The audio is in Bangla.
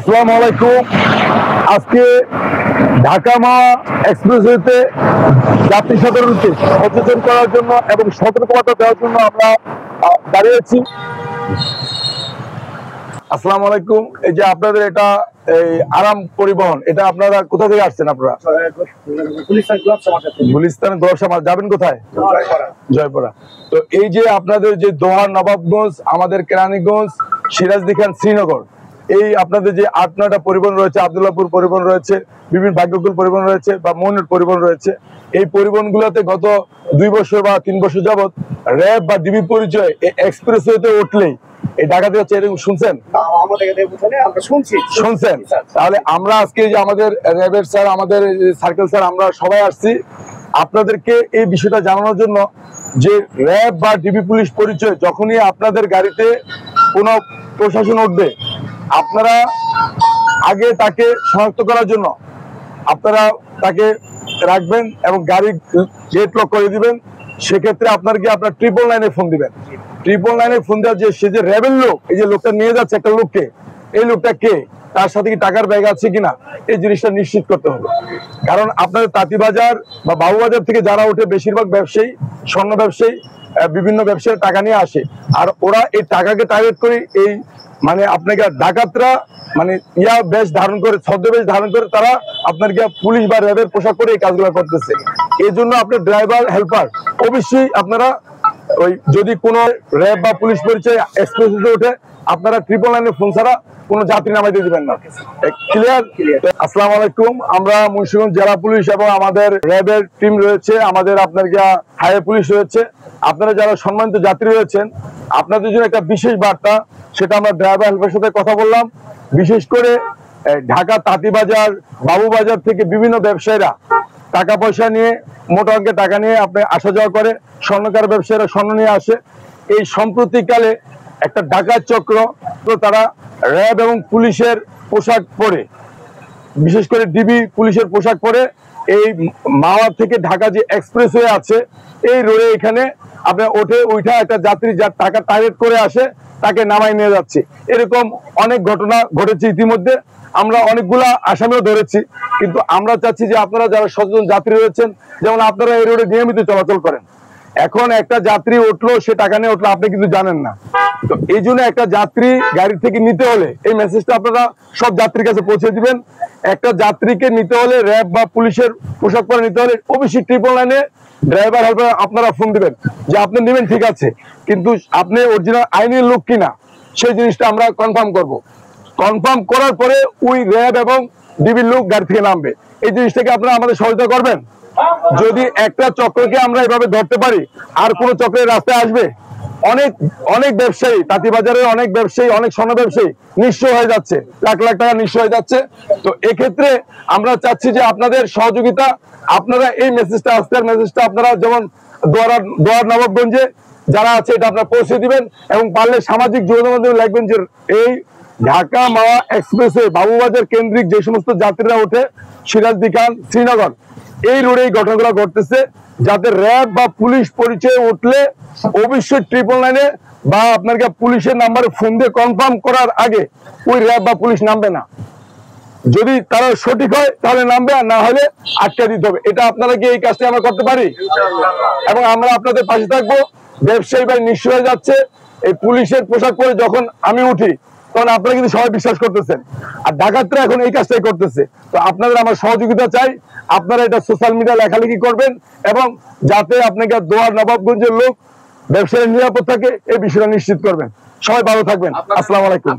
আসসালামু আলাইকুম। আজকে ঢাকা মাওয়া এক্সপ্রেসওয়েতে যাত্রী সাধারণকে সচেতন করার জন্য এবং সতর্কবার্তা দেওয়ার জন্য আমরা দাঁড়িয়েছি। আসসালামু আলাইকুম। এই যে আপনাদের এটা এই আরাম পরিবহন, এটা আপনারা কোথা থেকে আসছেন? আপনারা গুলিস্তান গোলাপসামার যাবেন কোথায়? জয়পুরা। তো এই যে আপনাদের যে দোহার, নবাবগঞ্জ, আমাদের কেরানীগঞ্জ, সিরাজদি খান, শ্রীনগর, এই আপনাদের যে ৮-৯টা পরিবহন রয়েছে, আব্দুল্লাহপুর পরিবহন রয়েছে, বিভিন্ন ভাগ্যকুল পরিবহন রয়েছে বা মৌনের পরিবহন রয়েছে, এই পরিবহনগুলোতে গত ২ বছর বা ৩ বছর যাবৎ র্যাব বা ডিবি পরিচয় এক্সপ্রেসওয়েতে উঠলেই এই ডাকাতি হচ্ছে, এরকম শুনছেন? শুনছেন? তাহলে আমরা আজকে যে আমাদের র্যাবের স্যার, আমাদের সার্কেল স্যার, আমরা সবাই আসছি আপনাদেরকে এই বিষয়টা জানানোর জন্য যে র্যাব বা ডিবি পুলিশ পরিচয় যখনই আপনাদের গাড়িতে কোনো প্রশাসন উঠবে, আপনারা আগে তাকে শনাক্ত করার জন্য আপনারা তাকে রাখবেন এবং গাড়ির গেট লক করে দিবেন। সেক্ষেত্রে আপনার ট্রিপল লাইনে ফোন দিবেন। ট্রিপল লাইনে ফোন দেওয়ার যে সে যে র্যাবের লোক, এই যে লোকটা নিয়ে যাচ্ছে একটা লোককে, এই লোকটা কে, তার সাথে কি টাকার ব্যাগ আছে কিনা, এই জিনিসটা নিশ্চিত করতে হবে। কারণ আপনাদের তাঁতিবাজার বা বাবুবাজার থেকে যারা ওঠে, বেশিরভাগ ব্যবসায়ী, স্বর্ণ ব্যবসায়ী, বিভিন্ন ব্যবসায়ী টাকা নিয়ে আসে, আর ওরা এই টাকাকে টার্গেট করে এই মানে আপনাকে ডাকাতরা মানে বেশ ধারণ করে, ছদ্মবেশ ধারণ করে তারা আপনাকে পুলিশ বা র্যাবের পোশাক করে এই কাজগুলো করতেছে। এই জন্য আপনার ড্রাইভার, হেল্পার অবশ্যই আপনারা ওই যদি কোনো র্যাব বা পুলিশ পরিচয় এক্সপ্রেসে ওঠে, আপনারা ট্রিপল লাইনে ফোন ছাড়া কোনো যাত্রী নামাইতে দিবেন না। ক্লিয়ার? আসসালামু আলাইকুম। আমরা মুন্সিগঞ্জ জেলা পুলিশ এবং আমাদের র্যাবের টিম রয়েছে, আমাদের আপনার হাইওয়ে পুলিশ রয়েছে। আপনারা যারা সম্মানিত যাত্রী রয়েছেন, আপনাদের জন্য একটা বিশেষ বার্তা, সেটা আমরা ড্রাইভার হেল্পারের সাথে কথা বললাম। বিশেষ করে ঢাকা তাঁতিবাজার, বাবুবাজার থেকে বিভিন্ন ব্যবসায়ীরা টাকা পয়সা নিয়ে, মোটা অঙ্কের টাকা নিয়ে আপনি আসা যাওয়া করে, স্বর্ণকার ব্যবসায়ীরা স্বর্ণ নিয়ে আসে। এই সম্প্রতিকালে একটা ডাকাত চক্র, তো তারা র্যাব এবং পুলিশের পোশাক পরে, বিশেষ করে ডিবি পুলিশের পোশাক পরে এই মাওয়া থেকে ঢাকা যে এক্সপ্রেসওয়ে আছে, এই রোডে এখানে আপনার উঠা একটা যাত্রী যার টাকা টার্গেট করে আসে, তাকে নামাই নিয়ে যাচ্ছে। এরকম অনেক ঘটনা ঘটেছে ইতিমধ্যে। আমরা অনেকগুলা আসামিও ধরেছি, কিন্তু আমরা চাচ্ছি যে আপনারা যারা সচেতন যাত্রী রয়েছেন, যেমন আপনারা এই রোডে নিয়মিত চলাচল করেন, এখন একটা যাত্রী উঠলো, সে টাকা নিয়ে উঠলো, আপনি কিন্তু জানেন না। তো এই জন্য একটা যাত্রী গাড়ি থেকে নিতে হলে এই মেসেজটা আপনারা সব যাত্রীর কাছে পৌঁছে দিবেন। একটা যাত্রীকে নিতে হলে র্যাব বা পুলিশের পোশাক পরে নিতে হলে অবশ্যই ট্রিপল লাইনে ড্রাইভার হেল্পার আপনারা ফোন দিবেন যে আপনি নেবেন, ঠিক আছে, কিন্তু আপনি অরিজিনাল আইনের লোক কিনা সেই জিনিসটা আমরা কনফার্ম করব। কনফার্ম করার পরে ওই র্যাব এবং ডিবির লোক গাড়ি থেকে নামবে। এই জিনিসটাকে আপনারা আমাদের সহযোগিতা করবেন। যদি একটা চক্রকে আমরা এভাবে ধরতে পারি, আর কোন চক্রের রাস্তায় আসবে, অনেক অনেক ব্যবসায়ী, তাঁতিবাজারের অনেক ব্যবসায়ী, অনেক স্বর্ণ ব্যবসায়ী নিঃস্ব হয়ে যাচ্ছে, লাখ লাখ টাকা নিঃস্ব হয়ে যাচ্ছে। তো এক্ষেত্রে আমরা চাচ্ছি যে আপনাদের সহযোগিতা, আপনারা এই মেসেজটা, আজকের মেসেজটা আপনারা যেমন দোয়ার নবাবগঞ্জে যারা আছে এটা আপনারা পৌঁছে দিবেন, এবং পারলে সামাজিক যোগাযোগ মাধ্যমে লিখবেন যে এই ঢাকা মাওয়া এক্সপ্রেসে বাবুবাজার কেন্দ্রিক যে সমস্ত যাত্রীরা ওঠে, সিরাজদি খান, শ্রীনগর, এই রোডে এই ঘটনাগুলো ঘটতেছে, যাতে র্যাব বা পুলিশ পরিচয় উঠলে অবশ্যই ট্রিপল লাইনে বা আপনার পুলিশের নাম্বারে ফোন দিয়ে কনফার্ম করার আগে ওই র্যাব বা পুলিশ নামবে না। যদি তারা সঠিক হয় তাহলে নামবে, আর না হলে আটকে দিতে হবে। এটা আপনারা কি এই কাজটা আমরা করতে পারি? এবং আমরা আপনাদের পাশে থাকবো। ব্যবসায়ী ভাই নিঃস্ব হয়ে যাচ্ছে, এই পুলিশের পোশাক পরে যখন আমি উঠি তখন আপনারা কিন্তু সবাই বিশ্বাস করতেছেন, আর ডাকাতরা এখন এই কাজটাই করতেছে। তো আপনাদের আমার সহযোগিতা চাই। আপনারা এটা সোশ্যাল মিডিয়া লেখালেখি করবেন, এবং যাতে আপনাকে দোয়ার নবাবগঞ্জের লোক ব্যবসায়ী নিরাপদ থাকে এই বিষয়টা নিশ্চিত করবেন। সবাই ভালো থাকবেন। আসসালামু আলাইকুম।